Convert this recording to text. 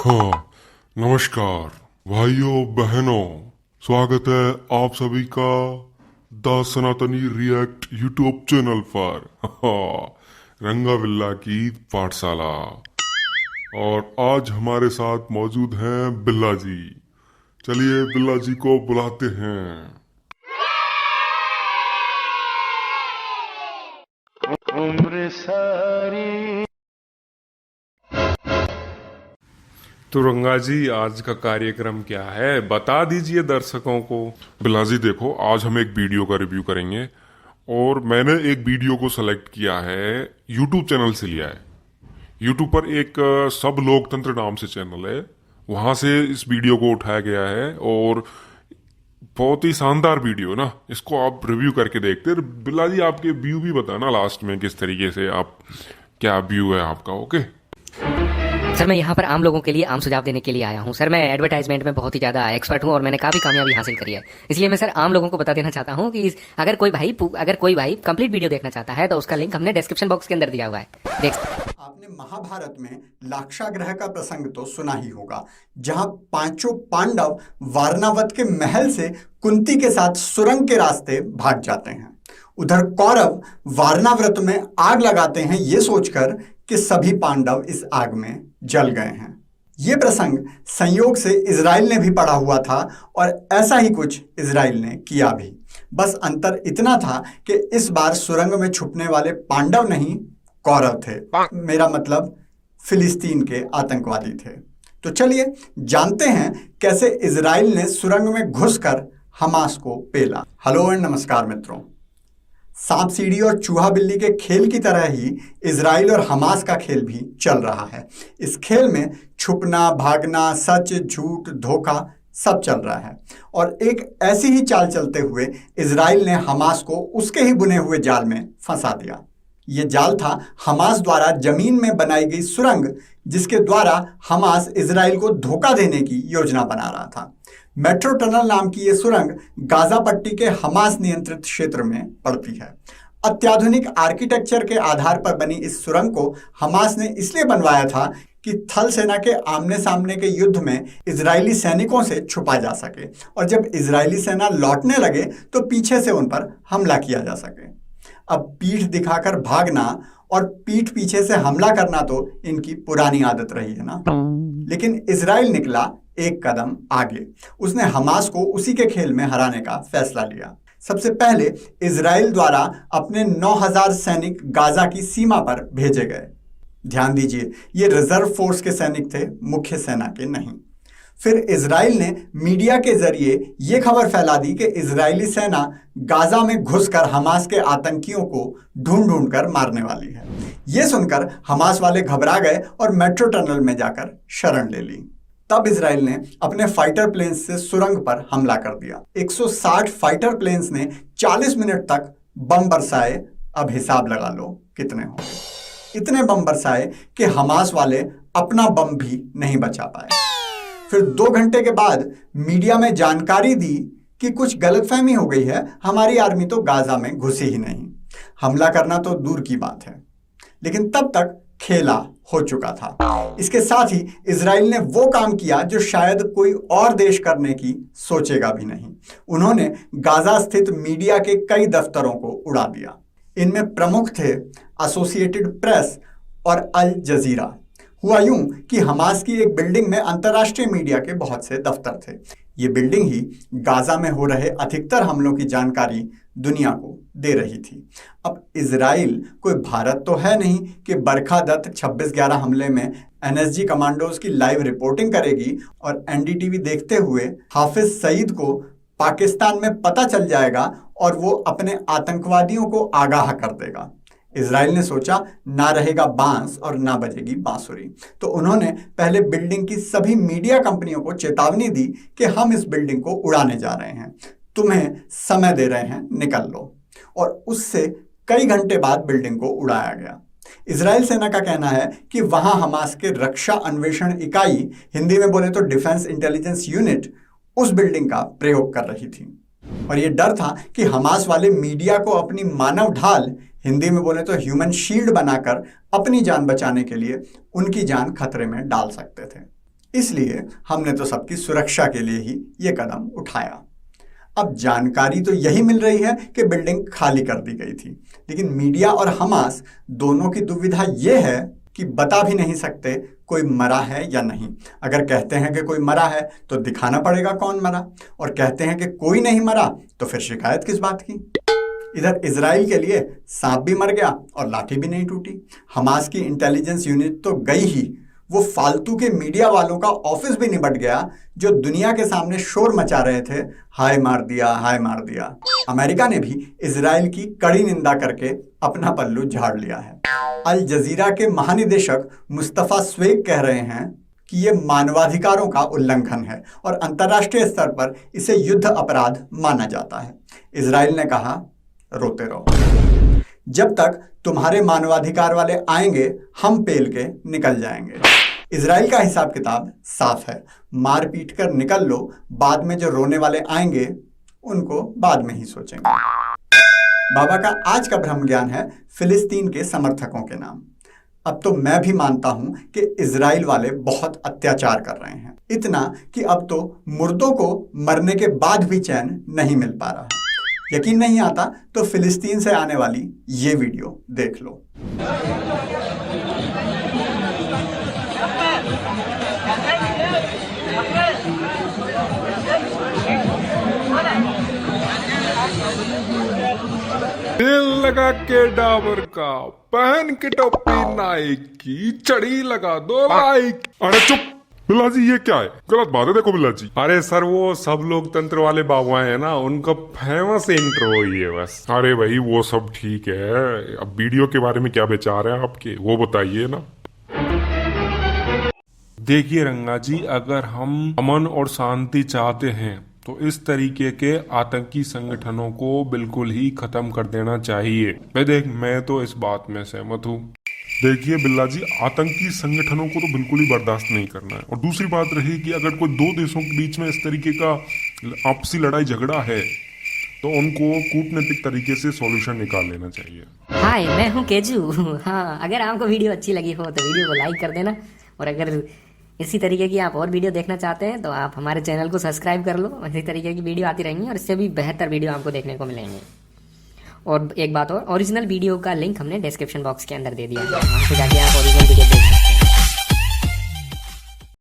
हाँ, नमस्कार भाइयों बहनों, स्वागत है आप सभी का द सनातनी रिएक्ट यूट्यूब चैनल पर। रंगा बिल्ला की पाठशाला। और आज हमारे साथ मौजूद हैं बिल्ला जी। चलिए बिल्ला जी को बुलाते हैं। उम्र सारी। तो रंगा जी, आज का कार्यक्रम क्या है, बता दीजिए दर्शकों को। बिल्ला जी देखो, आज हम एक वीडियो का रिव्यू करेंगे और मैंने एक वीडियो को सेलेक्ट किया है, यूट्यूब चैनल से लिया है। यूट्यूब पर एक सब लोकतंत्र नाम से चैनल है, वहां से इस वीडियो को उठाया गया है और बहुत ही शानदार वीडियो ना। इसको आप रिव्यू करके देखते। बिल्ला जी आपके व्यू भी बताना लास्ट में, किस तरीके से आप, क्या व्यू है आपका। ओके सर, मैं यहाँ पर आम लोगों के लिए आम सुझाव देने के लिए आया हूँ। सर, मैं एडवर्टाइजमेंट में बहुत ही ज़्यादा एक्सपर्ट हूँ और मैंने काफ़ी कामयाबी हासिल करी है। इसलिए मैं सर आम लोगों को बता देना चाहता हूँ कि अगर कोई भाई कंप्लीट वीडियो देखना चाहता है तो उसका लिंक हमने डिस्क्रिप्शन बॉक्स के अंदर दिया हुआ है। देख, आपने महाभारत में लाक्षागृह का प्रसंग तो सुना ही होगा, जहां पांचों पांडव वारणावत के महल से कुंती के साथ सुरंग के रास्ते भाग जाते हैं। उधर कौरव वारणावत में आग लगाते हैं, ये सोचकर कि सभी पांडव इस आग में जल गए हैं। ये प्रसंग संयोग से इजराइल ने भी पढ़ा हुआ था और ऐसा ही कुछ इजराइल ने किया भी। बस अंतर इतना था कि इस बार सुरंग में छुपने वाले पांडव नहीं, कौरव थे। मेरा मतलब फिलिस्तीन के आतंकवादी थे। तो चलिए जानते हैं कैसे इजराइल ने सुरंग में घुसकर हमास को पेला। हेलो एंड नमस्कार मित्रों। सांप सीढ़ी और चूहा बिल्ली के खेल की तरह ही इजराइल और हमास का खेल भी चल रहा है। इस खेल में छुपना, भागना, सच, झूठ, धोखा सब चल रहा है। और एक ऐसी ही चाल चलते हुए इजराइल ने हमास को उसके ही बुने हुए जाल में फंसा दिया। ये जाल था हमास द्वारा जमीन में बनाई गई सुरंग, जिसके द्वारा हमास इजराइल को धोखा देने की योजना बना रहा था। मेट्रो टनल नाम की ये सुरंग गाजा पट्टी के हमास नियंत्रित क्षेत्र में पड़ती है। अत्याधुनिक आर्किटेक्चर के आधार पर बनी इस सुरंग को हमास ने इसलिए बनवाया था कि थल सेना के आमने सामने के युद्ध में इजरायली सैनिकों से छुपा जा सके और जब इजरायली सेना लौटने लगे तो पीछे से उन पर हमला किया जा सके। अब पीठ दिखाकर भागना और पीठ पीछे से हमला करना तो इनकी पुरानी आदत रही है ना। लेकिन इजराइल निकला एक कदम आगे। उसने हमास को उसी के खेल में हराने का फैसला लिया। सबसे पहले इजराइल द्वारा अपने 9000 सैनिक गाजा की सीमा पर भेजे गए। ध्यान दीजिए, ये रिजर्व फोर्स के सैनिक थे, मुख्य सेना के नहीं। फिर इजराइल ने मीडिया के जरिए यह खबर फैला दी कि इजरायली सेना गाजा में घुसकर हमास के आतंकियों को ढूंढ ढूंढ कर मारने वाली है। यह सुनकर हमास वाले घबरा गए और मेट्रो टनल में जाकर शरण ले ली। तब इजराइल ने अपने फाइटर प्लेन्स से सुरंग पर हमला कर दिया। 160 फाइटर प्लेन्स ने 40 मिनट तक बम बरसाए। अब हिसाब लगा लो कितने होंगे। इतने बम बरसाए कि हमास वाले अपना बम भी नहीं बचा पाए। फिर 2 घंटे के बाद मीडिया में जानकारी दी कि कुछ गलतफहमी हो गई है, हमारी आर्मी तो गाजा में घुसी ही नहीं। हमला करना तो दूर की बात है। लेकिन तब तक खेला हो चुका था। इसके साथ ही इजराइल ने वो काम किया जो शायद कोई और देश करने की सोचेगा भी नहीं। उन्होंने गाजा स्थित मीडिया के कई दफ्तरों को उड़ा दिया। इनमें प्रमुख थे एसोसिएटेड प्रेस और अल जजीरा। हुआ यूं कि हमास की एक बिल्डिंग में अंतर्राष्ट्रीय मीडिया के बहुत से दफ्तर थे। ये बिल्डिंग ही गाजा में हो रहे अधिकतर हमलों की जानकारी दुनिया को दे रही थी। अब इजराइल कोई भारत तो है नहीं कि बरखा दत्त 26/11 हमले में एनएसजी कमांडोज की लाइव रिपोर्टिंग करेगी और एनडीटीवी देखते हुए हाफिज सईद को पाकिस्तान में पता चल जाएगा और वो अपने आतंकवादियों को आगाह कर देगा। इजराइल ने सोचा, ना रहेगा बांस और ना बजेगी बांसुरी। तो उन्होंने पहले बिल्डिंग की सभी मीडिया कंपनियों को चेतावनी दी कि हम इस बिल्डिंग को उड़ाने जा रहे हैं, तुम्हें समय दे रहे हैं, निकल लो। और उससे कई घंटे बाद बिल्डिंग को उड़ाया गया। इजराइल सेना का कहना है कि वहां हमास के रक्षा अन्वेषण इकाई, हिंदी में बोले तो डिफेंस इंटेलिजेंस यूनिट, उस बिल्डिंग का प्रयोग कर रही थी। और यह डर था कि हमास वाले मीडिया को अपनी मानव ढाल, हिंदी में बोले तो ह्यूमन शील्ड बनाकर अपनी जान बचाने के लिए उनकी जान खतरे में डाल सकते थे। इसलिए हमने तो सबकी सुरक्षा के लिए ही ये कदम उठाया। अब जानकारी तो यही मिल रही है कि बिल्डिंग खाली कर दी गई थी, लेकिन मीडिया और हमास दोनों की दुविधा ये है कि बता भी नहीं सकते कोई मरा है या नहीं। अगर कहते हैं कि कोई मरा है तो दिखाना पड़ेगा कौन मरा, और कहते हैं कि कोई नहीं मरा तो फिर शिकायत किस बात की। इधर इजराइल के लिए सांप भी मर गया और लाठी भी नहीं टूटी। हमास की इंटेलिजेंस यूनिट तो गई ही, वो फालतू के मीडिया वालों का ऑफिस भी निपट गया जो दुनिया के सामने शोर मचा रहे थे, हाय मार दिया, हाय मार दिया। अमेरिका ने भी इजराइल की कड़ी निंदा करके अपना पल्लू झाड़ लिया है। अल जजीरा के महानिदेशक मुस्तफा स्वेग कह रहे हैं कि ये मानवाधिकारों का उल्लंघन है और अंतर्राष्ट्रीय स्तर पर इसे युद्ध अपराध माना जाता है। इजराइल ने कहा, रोते रहो, जब तक तुम्हारे मानवाधिकार वाले आएंगे हम पेल के निकल जाएंगे। इजराइल का हिसाब किताब साफ है, मार पीट कर निकल लो, बाद में जो रोने वाले आएंगे उनको बाद में ही सोचेंगे। बाबा का आज का ब्रह्म ज्ञान है फिलिस्तीन के समर्थकों के नाम। अब तो मैं भी मानता हूं कि इजराइल वाले बहुत अत्याचार कर रहे हैं, इतना कि अब तो मुर्दों को मरने के बाद भी चैन नहीं मिल पा रहा। यकीन नहीं आता तो फिलिस्तीन से आने वाली ये वीडियो देख लो। तेल लगा के डाबर का, पहन के टोपी नाइक की, चढ़ी लगा दो लाइक। अरे चुप बिल्ला जी, ये क्या है? गलत बात है। देखो बिल्ला जी, अरे सर वो सब लोग तंत्र वाले बाबुआं हैं ना, उनका फेमस इंट्रो ही है बस। अरे भाई वो सब ठीक है, अब वीडियो के बारे में क्या विचार है आपके, वो बताइए ना। देखिए रंगा जी, अगर हम अमन और शांति चाहते हैं तो इस तरीके के आतंकी संगठनों को बिल्कुल ही खत्म कर देना चाहिए। मैं तो इस बात में सहमत हूँ। देखिए बिल्ला जी, आतंकी संगठनों को तो बिल्कुल ही बर्दाश्त नहीं करना है। और दूसरी बात रही कि अगर कोई दो देशों के बीच में इस तरीके का आपसी लड़ाई झगड़ा है तो उनको कूटनीतिक तरीके से सॉल्यूशन निकाल लेना चाहिए। हाय, मैं हूँ केजू। हाँ, अगर आपको वीडियो अच्छी लगी हो तो वीडियो को लाइक कर देना, और अगर इसी तरीके की आप और वीडियो देखना चाहते हैं तो आप हमारे चैनल को सब्सक्राइब कर लो। इसी तरीके की वीडियो आती रहेंगी और इससे भी बेहतर वीडियो आपको देखने को मिलेंगे। और एक बात और, ओरिजिनल वीडियो का लिंक हमने डिस्क्रिप्शन बॉक्स के अंदर दे दिया है, वहाँ से जाके आप ओरिजिनल वीडियो देख सकते हैं।